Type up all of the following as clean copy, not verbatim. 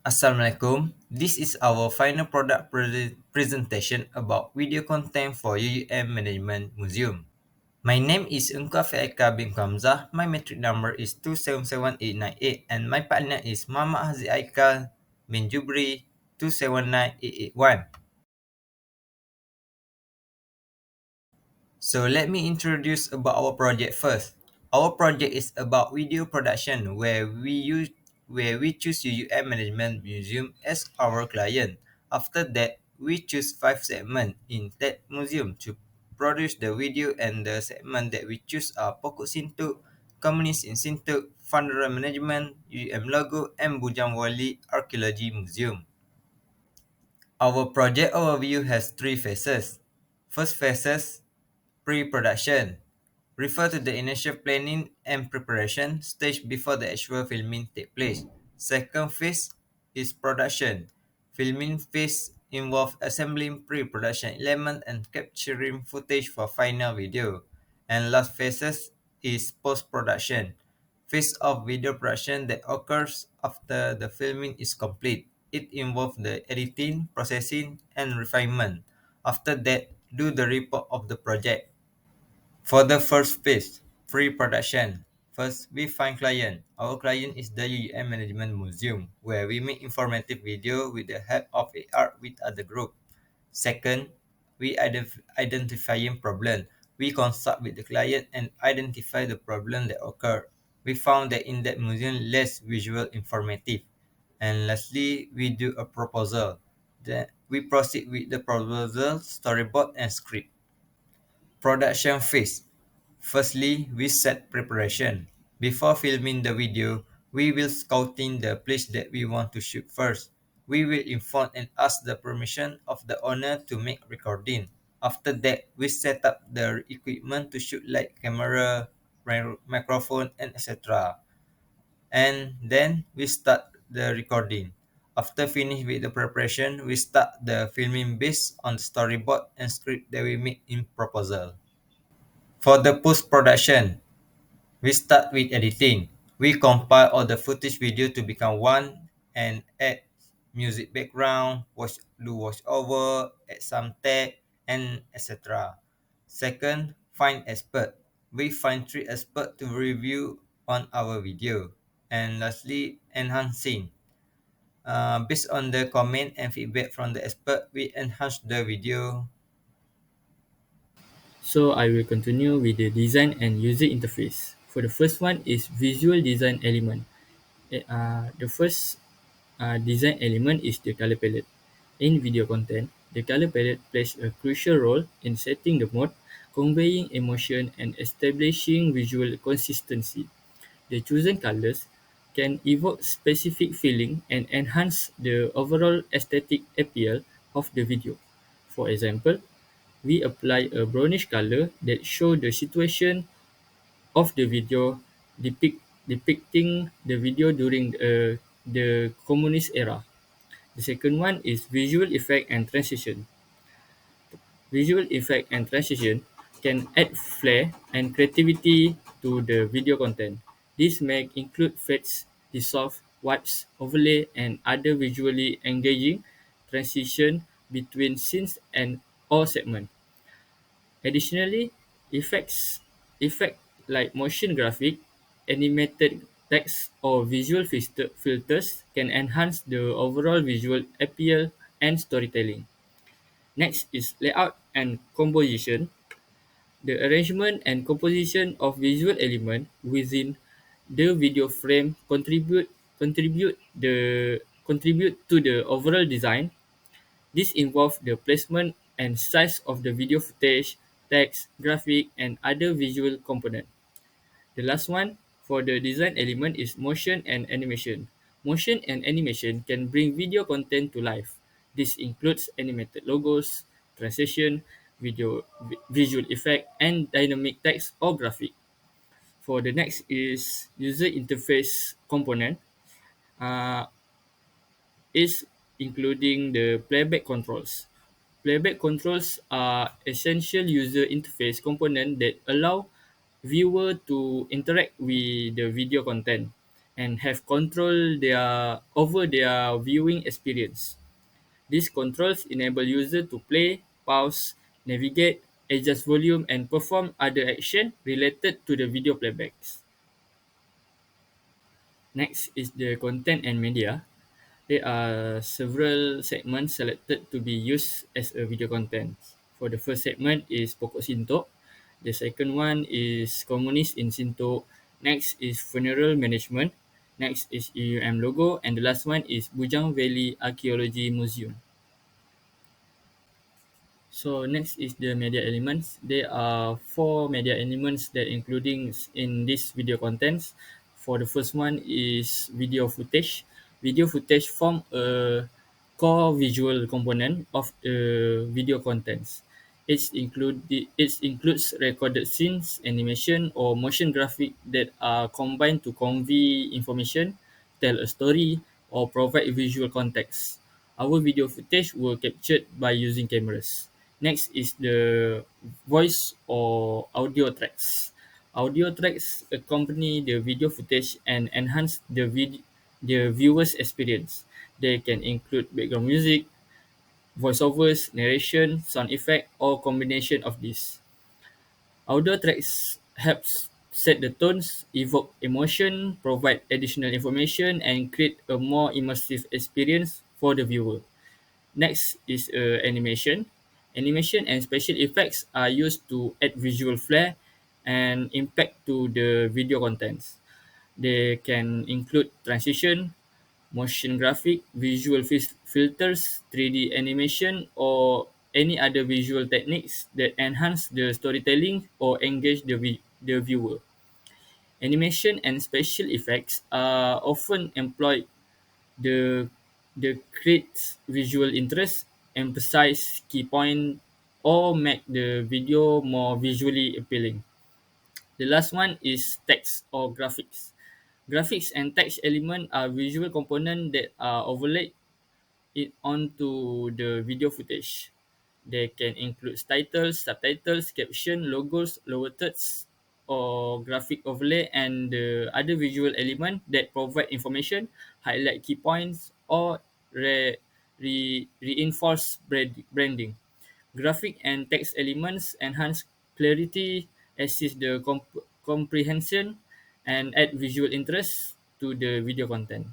Assalamualaikum. This is our final product presentation about video content for UUM Management Museum. My name is Engku Haikal bin Hamzah. My metric number is 2771898 and my partner is Muhamad Haziq bin Jubri 2798881. So let me introduce about our project first. Our project is about video production where we choose UUM Management Museum as our client. After that, we choose 5 segments in that museum to produce the video, and the segment that we choose are Pokok Sintuk, Communist in Sintuk, Funeral Management, UUM Logo, and Bujang Wali Archaeology Museum. Our project overview has 3 phases. First phase, pre-production, refer to the initial planning and preparation stage before the actual filming take place. Second phase is production. Filming phase involve assembling pre-production element and capturing footage for final video. And last phases is post-production. Phase of video production that occurs after the filming is complete. It involves the editing, processing, and refinement. After that, do the report of the project. For the first phase, pre-production. First, we find client. Our client is the UUM Management Museum, where we make informative video with the help of AR with other group. Second, we identifying problem. We consult with the client and identify the problem that occur. We found that in that museum less visual informative. And lastly, we do a proposal. Then we proceed with the proposal, storyboard, and script. Production phase. Firstly, we set preparation. Before filming the video, we will scouting the place that we want to shoot first. We will inform and ask the permission of the owner to make recording. After that, we set up the equipment to shoot like camera, microphone, and etc. And then we start the recording. After finish with the preparation, we start the filming based on the storyboard and script that we make in proposal. For the post-production, we start with editing. We compile all the footage video to become one and add music background, do voice over, add some tag, and etc. Second, find expert. We find 3 experts to review on our video. And lastly, enhancing. Based on the comment and feedback from the expert, we enhance the video. So I will continue with the design and user interface. For the first one is visual design element. The first design element is the color palette. In video content, the color palette plays a crucial role in setting the mood, conveying emotion, and establishing visual consistency. The chosen colors can evoke specific feeling and enhance the overall aesthetic appeal of the video. For example, we apply a brownish color that show the situation of the video depicting the video during the communist era. The second one is visual effect and transition. Visual effect and transition can add flair and creativity to the video content. This may include fades, dissolve, wipes, overlay, and other visually engaging transition between scenes and or segments. Additionally, effect like motion graphic, animated text, or visual filters can enhance the overall visual appeal and storytelling. Next is layout and composition. The arrangement and composition of visual element within the video frame contribute to the overall design. This involves the placement and size of the video footage, text, graphic, and other visual components. The last one for the design element is motion and animation. Motion and animation can bring video content to life. This includes animated logos, transition, visual effect, and dynamic text or graphic. For the next is user interface component. Uh, is including the playback controls. Playback controls are essential user interface components that allow viewer to interact with the video content. and have control over their viewing experience. These controls enable user to play, pause, navigate, adjust volume, and perform other action related to the video playbacks. Next is the content and media. There are several segments selected to be used as a video content. For the first segment is Pokok Sintok. The second one is Communist in Sintok. Next is Funeral Management. Next is EUM logo. And the last one is Bujang Valley Archaeology Museum. So next is the media elements. There are four media elements that including in this video contents. For the first one is video footage. Video footage form a core visual component of the video contents. It includes recorded scenes, animation, or motion graphic that are combined to convey information, tell a story, or provide visual context. Our video footage were captured by using cameras. Next is the voice or audio tracks. Audio tracks accompany the video footage and enhance the viewer's experience. They can include background music, voiceovers, narration, sound effect, or combination of these. Audio tracks helps set the tones, evoke emotion, provide additional information, and create a more immersive experience for the viewer. Next is animation. Animation and special effects are used to add visual flair and impact to the video contents. They can include transition, motion graphic, visual filters, 3D animation, or any other visual techniques that enhance the storytelling or engage the viewer. Animation and special effects are often employed the the creates visual interest, emphasize key point, or make the video more visually appealing. The last one is text or graphics. Graphics and text element are visual components that are overlaid it onto the video footage. They can include titles, subtitles, caption, logos, lower thirds, or graphic overlay and the other visual element that provide information, highlight key points, or reinforce branding. Graphic and text elements enhance clarity, assist the comprehension, and add visual interest to the video content.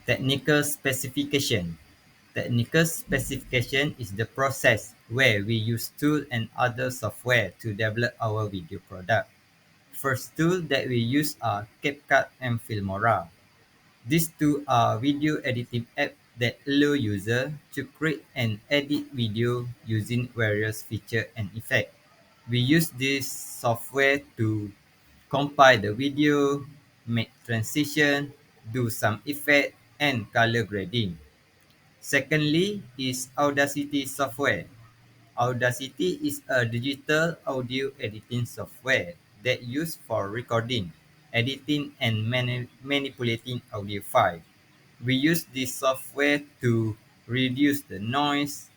Technical specification. Technical specification is the process where we use tool and other software to develop our video product. First tool that we use are CapCut and Filmora. These two are video editing apps that allow user to create and edit video using various features and effects. We use this software to compile the video, make transition, do some effect, and color grading. Secondly is Audacity software. Audacity is a digital audio editing software that used for recording, editing, and manipulating audio files. We use this software to reduce the noise,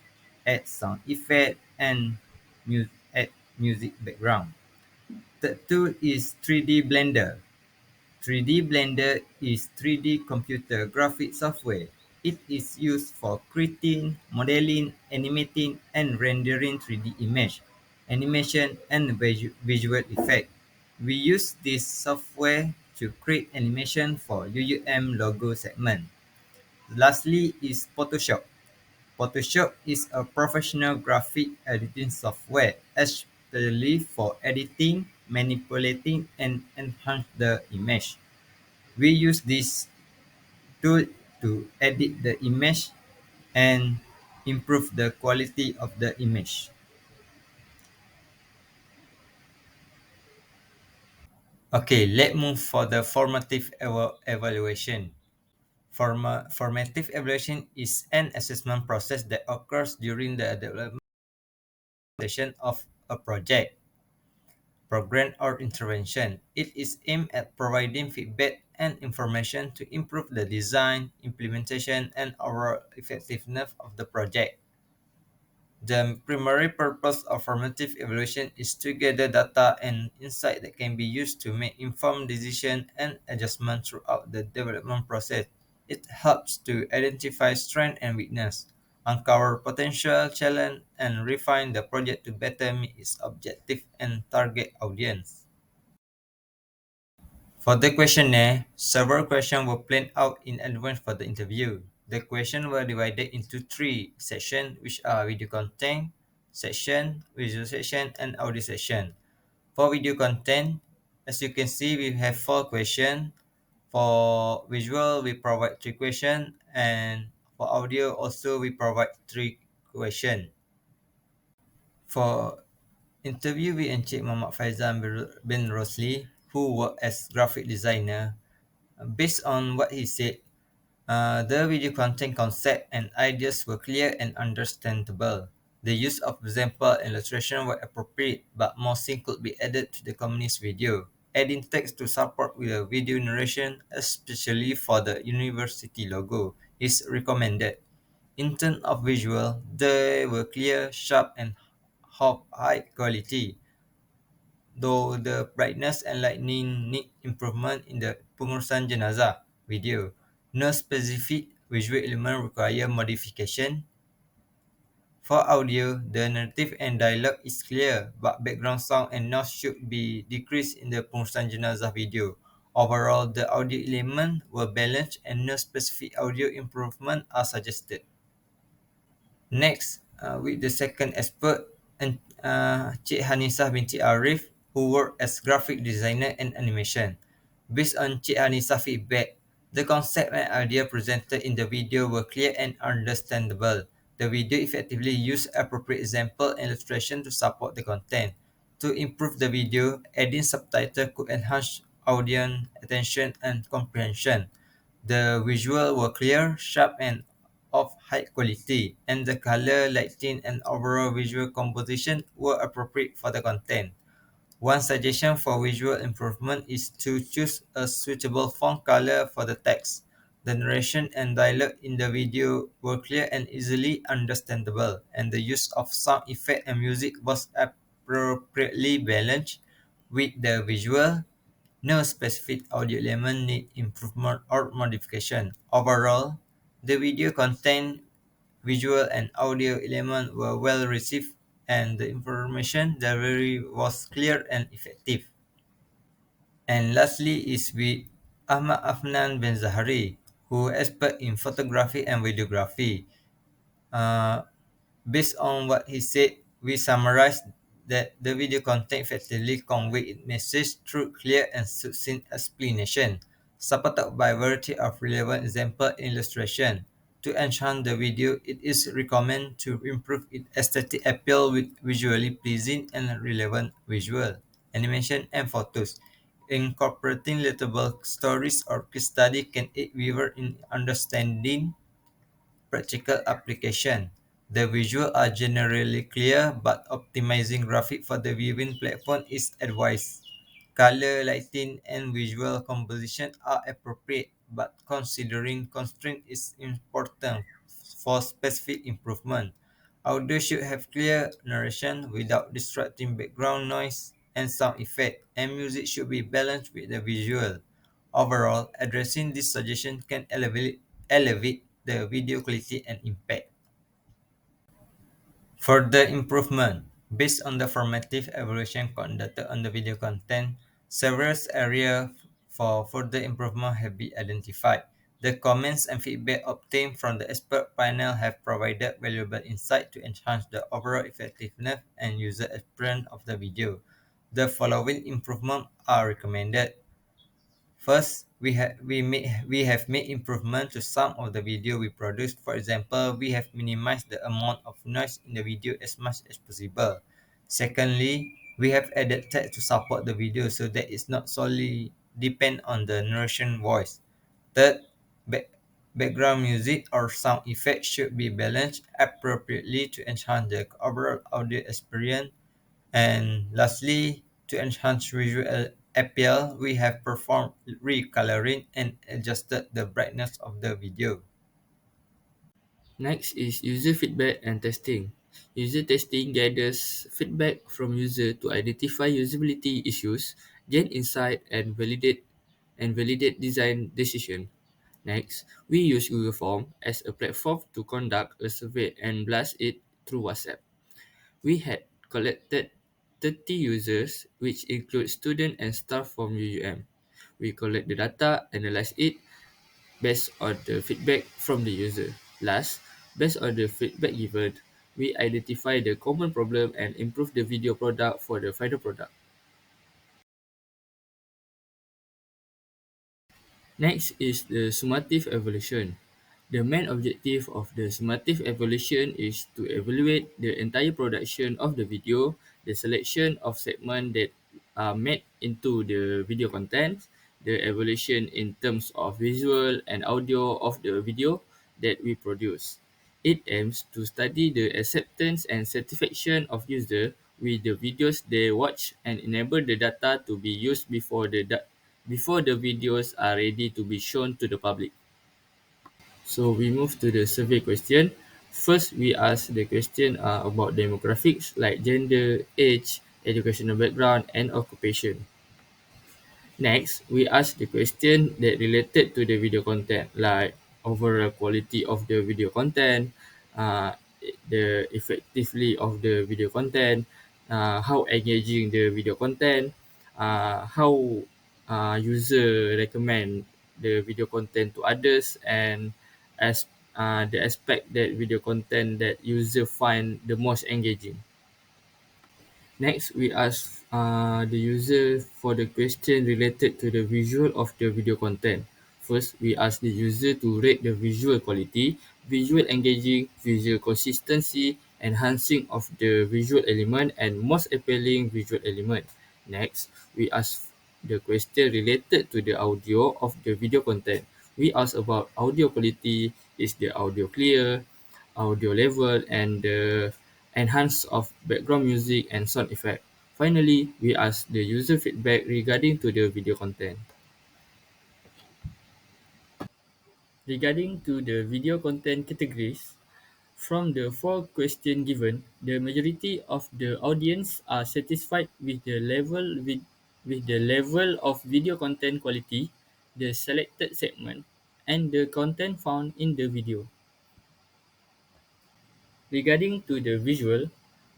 add sound effect, and add music background. Third tool is 3D Blender. 3D Blender is 3D computer graphic software. It is used for creating, modeling, animating, and rendering 3D image, animation, and visual effect. We use this software to create animation for UUM logo segment. Lastly is Photoshop. Photoshop is a professional graphic editing software, especially for editing, manipulating, and enhance the image. We use this tool to edit the image and improve the quality of the image. Okay, let's move for the formative evaluation. Formative evaluation is an assessment process that occurs during the development of a project, program, or intervention. It is aimed at providing feedback and information to improve the design, implementation, and overall effectiveness of the project. The primary purpose of formative evaluation is to gather data and insight that can be used to make informed decisions and adjustments throughout the development process. It helps to identify strength and weakness, uncover potential challenge, and refine the project to better meet its objective and target audience. For the questionnaire, several questions were planned out in advance for the interview. The questions were divided into three sections, which are video content section, visual section, and audio section. For video content, as you can see, we have four questions. For visual, we provide three questions, and for audio, also we provide three questions. For interview, we Encik Muhammad Faizan bin Rosli, who worked as graphic designer. Based on what he said, the video content concept and ideas were clear and understandable. The use of example and illustration were appropriate, but more scene could be added to the company's video. Adding text to support with a video narration, especially for the university logo, is recommended. In terms of visual, they were clear, sharp, and of high quality, though the brightness and lighting need improvement in the pengurusan jenazah video. No specific visual element require modification. For audio, the narrative and dialogue is clear, but background sound and noise should be decreased in the pengurusan jenazah video. Overall, the audio elements were balanced and no specific audio improvement are suggested. Next, with the second expert, and Cik Hanisah binti Arif, who worked as graphic designer and animation. Based on Cik Hanisah's feedback, the concept and idea presented in the video were clear and understandable. The video effectively used appropriate example and illustration to support the content. To improve the video, adding subtitle could enhance audience attention and comprehension. The visuals were clear, sharp, and of high quality, and the color, lighting, and overall visual composition were appropriate for the content. One suggestion for visual improvement is to choose a suitable font color for the text. The narration and dialogue in the video were clear and easily understandable, and the use of sound effect and music was appropriately balanced with the visual. No specific audio element need improvement or modification. Overall, the video content, visual and audio elements were well received and the information delivery was clear and effective. And lastly is with Ahmad Afnan bin Zahari, who is expert in photography and videography. Uh, Based on what he said, we summarize that the video content effectively convey its message through clear and succinct explanation, supported by a variety of relevant example and illustration. To enhance the video, it is recommended to improve its aesthetic appeal with visually pleasing and relevant visual, animation, and photos. Incorporating relatable stories or case study can aid viewer in understanding practical application. The visuals are generally clear, but optimizing graphic for the viewing platform is advised. Color, lighting, and visual composition are appropriate, but considering constraint is important for specific improvement. Audio should have clear narration without distracting background noise and sound effect, and music should be balanced with the visual. Overall, addressing this suggestion can elevate the video quality and impact. Further improvement. Based on the formative evaluation conducted on the video content, several areas for further improvement have been identified. The comments and feedback obtained from the expert panel have provided valuable insight to enhance the overall effectiveness and user experience of the video. The following improvements are recommended. First, we have made improvement to some of the video we produced. For example, we have minimized the amount of noise in the video as much as possible. Secondly, we have added text to support the video so that it's not solely depend on the narration voice. Third, background music or sound effects should be balanced appropriately to enhance the overall audio experience. And lastly, to enhance visual appeal, we have performed recoloring and adjusted the brightness of the video. Next is user feedback and testing. User testing gathers feedback from user to identify usability issues, gain insight, and validate design decision. Next, we use Google Form as a platform to conduct a survey and blast it through WhatsApp. We had collected 30 users, which include students and staff from UUM. We collect the data, analyze it based on the feedback from the user. Last, based on the feedback given, we identify the common problem and improve the video product for the final product. Next is the summative evaluation. The main objective of the summative evaluation is to evaluate the entire production of the video, the selection of segments that are made into the video content, the evaluation in terms of visual and audio of the video that we produce. It aims to study the acceptance and satisfaction of users with the videos they watch and enable the data to be used before the videos are ready to be shown to the public. So we move to the survey question. First, we ask the question about demographics like gender, age, educational background, and occupation. Next, we ask the question that related to the video content, like overall quality of the video content, uh, the effectively of the video content, how engaging the video content, how user recommend the video content to others, and as the aspect that video content that user find the most engaging. Next, we ask the user for the question related to the visual of the video content. First, we ask the user to rate the visual quality, visual engaging, visual consistency, enhancing of the visual element, and most appealing visual element. Next, we ask the question related to the audio of the video content. We ask about audio quality, is the audio clear, audio level, and the enhance of background music and sound effect. Finally, we ask the user feedback regarding to the video content. Regarding to the video content categories, from the four questions given, the majority of the audience are satisfied with the level of video content quality, the selected segment, and the content found in the video. Regarding to the visual,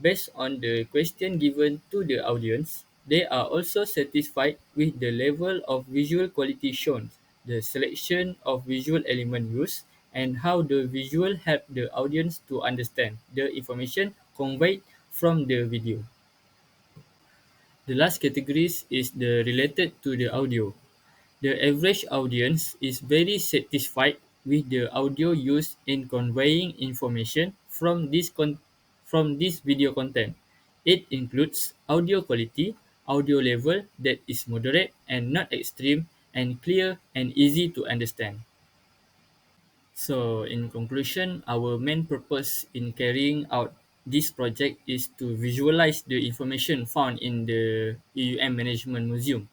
based on the question given to the audience, they are also satisfied with the level of visual quality shown, the selection of visual element used, and how the visual help the audience to understand the information conveyed from the video. The last categories is the related to the audio. The average audience is very satisfied with the audio used in conveying information from this video content. It includes audio quality, audio level that is moderate and not extreme, and clear and easy to understand. So, in conclusion, our main purpose in carrying out this project is to visualize the information found in the UUM Management Museum.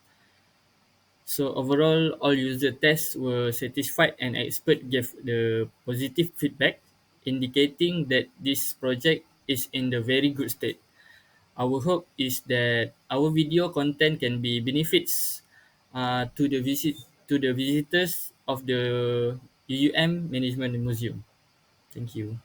So overall, all user tests were satisfied and expert gave the positive feedback, indicating that this project is in the very good state. Our hope is that our video content can be benefits to the visitors of the UUM Management Museum. Thank you.